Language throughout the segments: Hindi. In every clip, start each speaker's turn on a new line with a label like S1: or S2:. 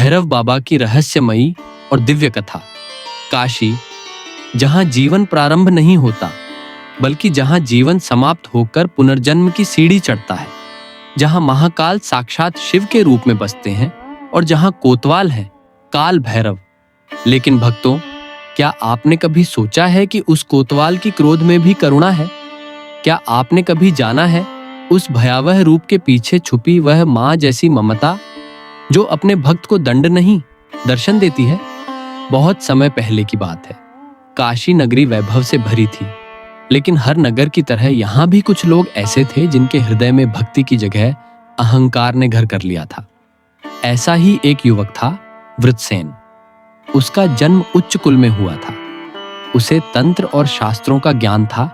S1: भैरव बाबा की रहस्यमयी और दिव्य कथा। काशी, जहां जीवन प्रारंभ नहीं होता, बल्कि जहां जीवन समाप्त होकर पुनर्जन्म की सीढ़ी चढ़ता है, जहां महाकाल साक्षात शिव के रूप में बसते हैं और जहां कोतवाल है काल भैरव। लेकिन भक्तों, क्या आपने कभी सोचा है कि उस कोतवाल की क्रोध में भी करुणा है? क्या आपने कभी जाना है उस भयावह रूप के पीछे छुपी वह मां जैसी ममता जो अपने भक्त को दंड नहीं, दर्शन देती है? बहुत समय पहले की बात है। काशी नगरी वैभव से भरी थी, लेकिन हर नगर की तरह यहां भी कुछ लोग ऐसे थे जिनके हृदय में भक्ति की जगह अहंकार ने घर कर लिया था। ऐसा ही एक युवक था, वृत्रसेन। उसका जन्म उच्च कुल में हुआ था। उसे तंत्र और शास्त्रों का ज्ञान था,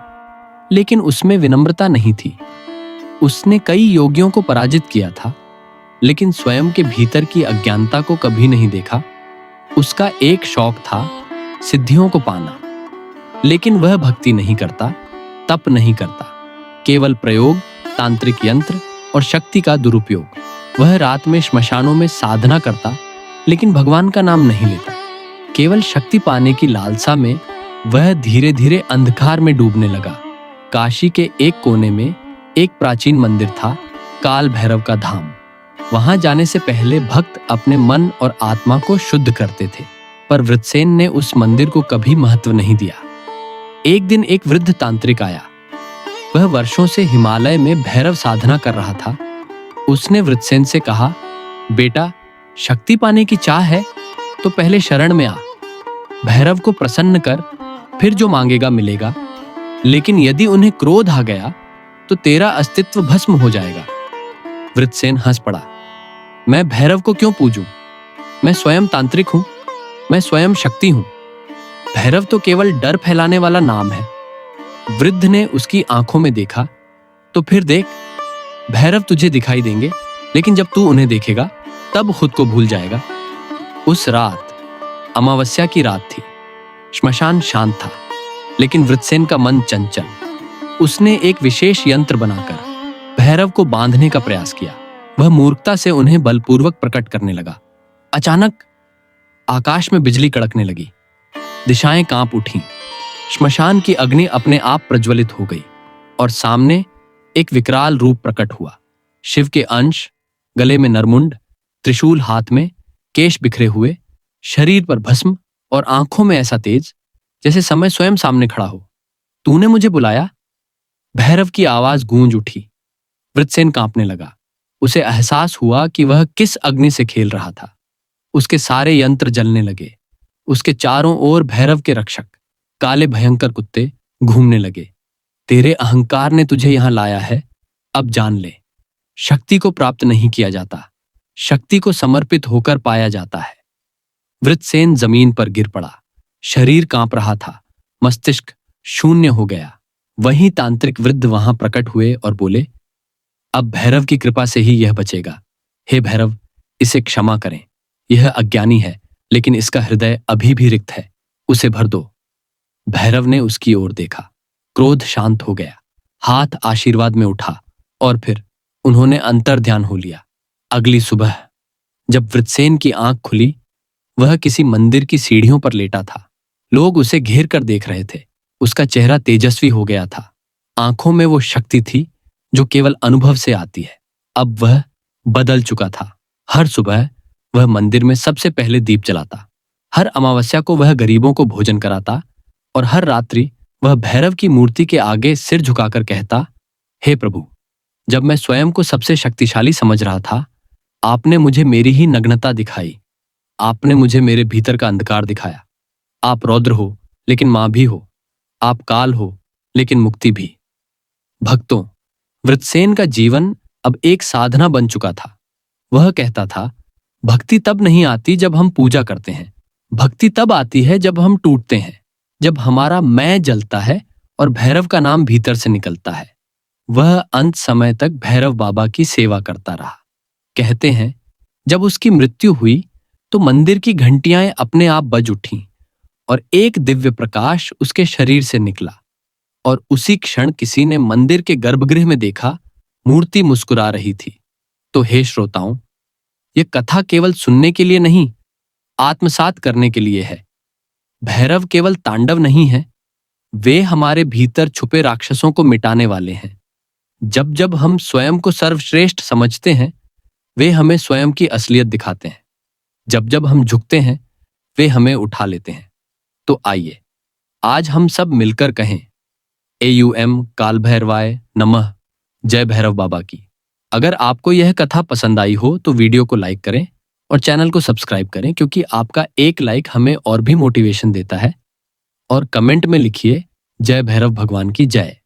S1: लेकिन उसमें विनम्रता नहीं थी। उसने कई योगियों को पराजित किया था, लेकिन स्वयं के भीतर की अज्ञानता को कभी नहीं देखा। उसका एक शौक था सिद्धियों को पाना, लेकिन वह भक्ति नहीं करता, तप नहीं करता, केवल प्रयोग, तांत्रिक यंत्र और शक्ति का दुरुपयोग। वह रात में श्मशानों में साधना करता, लेकिन भगवान का नाम नहीं लेता। केवल शक्ति पाने की लालसा में वह धीरे धीरे अंधकार में डूबने लगा। काशी के एक कोने में एक प्राचीन मंदिर था, काल भैरव का धाम। वहां जाने से पहले भक्त अपने मन और आत्मा को शुद्ध करते थे, पर वृत्रसेन ने उस मंदिर को कभी महत्व नहीं दिया। एक दिन एक वृद्ध तांत्रिक आया। वह वर्षों से हिमालय में भैरव साधना कर रहा था। उसने वृत्रसेन से कहा, बेटा, शक्ति पाने की चाह है तो पहले शरण में आ। भैरव को प्रसन्न कर, फिर जो मांगेगा मिलेगा। लेकिन यदि उन्हें क्रोध आ गया तो तेरा अस्तित्व भस्म हो जाएगा। वृत्रसेन हंस पड़ा। मैं भैरव को क्यों पूजूं? मैं स्वयं तांत्रिक हूं, मैं स्वयं शक्ति हूं। भैरव तो केवल डर फैलाने वाला नाम है। वृद्ध ने उसकी आंखों में देखा। तो फिर देख, भैरव तुझे दिखाई देंगे, लेकिन जब तू उन्हें देखेगा तब खुद को भूल जाएगा। उस रात अमावस्या की रात थी। श्मशान शांत था, लेकिन वृत्रसेन का मन चंचल। उसने एक विशेष यंत्र बनाकर भैरव को बांधने का प्रयास किया। वह मूर्खता से उन्हें बलपूर्वक प्रकट करने लगा। अचानक आकाश में बिजली कड़कने लगी, दिशाएं कांप उठीं। श्मशान की अग्नि अपने आप प्रज्वलित हो गई और सामने एक विकराल रूप प्रकट हुआ। शिव के अंश, गले में नरमुंड, त्रिशूल हाथ में, केश बिखरे हुए, शरीर पर भस्म और आंखों में ऐसा तेज जैसे समय स्वयं सामने खड़ा हो। तूने मुझे बुलाया? भैरव की आवाज गूंज उठी। वृत्रसेन कांपने लगा। उसे एहसास हुआ कि वह किस अग्नि से खेल रहा था। उसके सारे यंत्र जलने लगे। उसके चारों ओर भैरव के रक्षक, काले भयंकर कुत्ते, घूमने लगे। तेरे अहंकार ने तुझे यहां लाया है, अब जान ले। शक्ति को प्राप्त नहीं किया जाता, शक्ति को समर्पित होकर पाया जाता है। वृत्रसेन जमीन पर गिर पड़ा। शरीर कांप रहा था, मस्तिष्क शून्य हो गया। वहीं तांत्रिक वृद्ध वहां प्रकट हुए और बोले, अब भैरव की कृपा से ही यह बचेगा। हे भैरव, इसे क्षमा करें। यह अज्ञानी है, लेकिन इसका हृदय अभी भी रिक्त है, उसे भर दो। भैरव ने उसकी ओर देखा। क्रोध शांत हो गया। हाथ आशीर्वाद में उठा और फिर उन्होंने अंतर ध्यान हो लिया। अगली सुबह जब वृत्रसेन की आंख खुली, वह किसी मंदिर की सीढ़ियों पर लेटा था। लोग उसे घेर कर देख रहे थे। उसका चेहरा तेजस्वी हो गया था। आंखों में वो शक्ति थी जो केवल अनुभव से आती है। अब वह बदल चुका था। हर सुबह वह मंदिर में सबसे पहले दीप जलाता। हर अमावस्या को वह गरीबों को भोजन कराता और हर रात्रि वह भैरव की मूर्ति के आगे सिर झुकाकर कहता, हे प्रभु, जब मैं स्वयं को सबसे शक्तिशाली समझ रहा था, आपने मुझे मेरी ही नग्नता दिखाई। आपने मुझे मेरे भीतर का अंधकार दिखाया। आप रौद्र हो, लेकिन मां भी हो। आप काल हो, लेकिन मुक्ति भी। भक्तों, वृत्रसेन का जीवन अब एक साधना बन चुका था। वह कहता था, भक्ति तब नहीं आती जब हम पूजा करते हैं। भक्ति तब आती है जब हम टूटते हैं, जब हमारा मैं जलता है और भैरव का नाम भीतर से निकलता है। वह अंत समय तक भैरव बाबा की सेवा करता रहा। कहते हैं, जब उसकी मृत्यु हुई तो मंदिर की घंटियां अपने आप बज उठीं और एक दिव्य प्रकाश उसके शरीर से निकला। और उसी क्षण किसी ने मंदिर के गर्भगृह में देखा, मूर्ति मुस्कुरा रही थी। तो हे श्रोताओं, ये कथा केवल सुनने के लिए नहीं, आत्मसात करने के लिए है। भैरव केवल तांडव नहीं है, वे हमारे भीतर छुपे राक्षसों को मिटाने वाले हैं। जब जब हम स्वयं को सर्वश्रेष्ठ समझते हैं, वे हमें स्वयं की असलियत दिखाते हैं। जब जब हम झुकते हैं, वे हमें उठा लेते हैं। तो आइए आज हम सब मिलकर कहें, AUM काल भैरवाय नमः, जय भैरव बाबा की। अगर आपको यह कथा पसंद आई हो तो वीडियो को लाइक करें और चैनल को सब्सक्राइब करें, क्योंकि आपका एक लाइक हमें और भी मोटिवेशन देता है। और कमेंट में लिखिए, जय भैरव भगवान की जय।